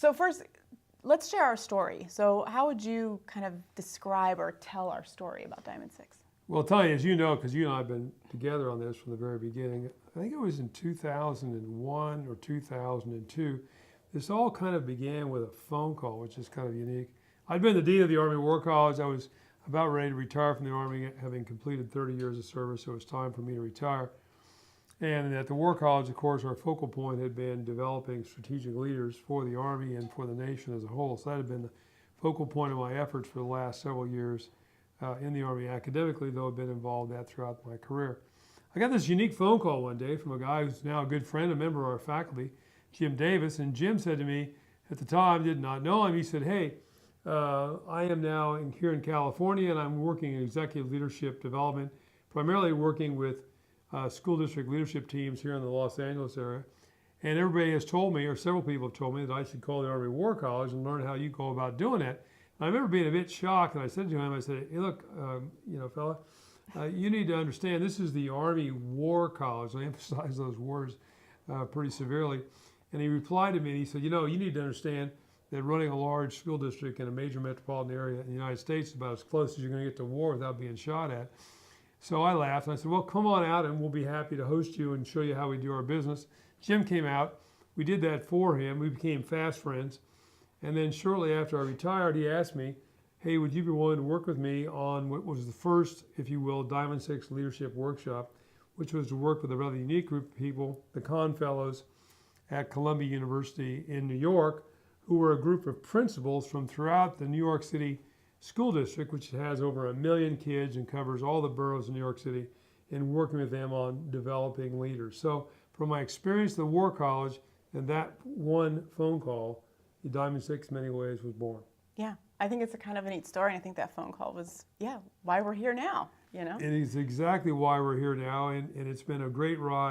So first, let's share our story. So how would you kind of describe or tell our story about Diamond 6? Well, Tanya, as you know, because you and I have been together on this from the very beginning, I think it was in 2001 or 2002, this all kind of began with a phone call, which is kind of unique. I'd been the dean of the Army War College. I was about ready to retire from the Army, having completed 30 years of service, so it was time for me to retire. And at the War College, of course, our focal point had been developing strategic leaders for the Army and for the nation as a whole. So that had been the focal point of my efforts for the last several years in the Army academically, though I've been involved in that throughout my career. I got this unique phone call one day from a guy who's now a good friend, a member of our faculty, Jim Davis, and Jim said to me, at the time, did not know him, he said, hey, I am now here in California and I'm working in executive leadership development, primarily working with school district leadership teams here in the Los Angeles area. And everybody has told me, or several people have told me, that I should call the Army War College and learn how you go about doing that. And I remember being a bit shocked, and I said to him, I said, hey, look, fella, you need to understand this is the Army War College. I emphasize those words pretty severely. And he replied to me, and he said, you need to understand that running a large school district in a major metropolitan area in the United States is about as close as you're going to get to war without being shot at. So I laughed, and I said, well, come on out, and we'll be happy to host you and show you how we do our business. Jim came out. We did that for him. We became fast friends. And then shortly after I retired, he asked me, hey, would you be willing to work with me on what was the first, if you will, Diamond 6 Leadership Workshop, which was to work with a rather unique group of people, the Kahn Fellows at Columbia University in New York, who were a group of principals from throughout the New York City School District, which has over 1 million kids and covers all the boroughs in New York City, and working with them on developing leaders. So from my experience at the War College and that one phone call, the Diamond 6 in many ways was born. Yeah, I think it's a kind of a neat story, and I think that phone call was, why we're here now, It is exactly why we're here now, and it's been a great ride.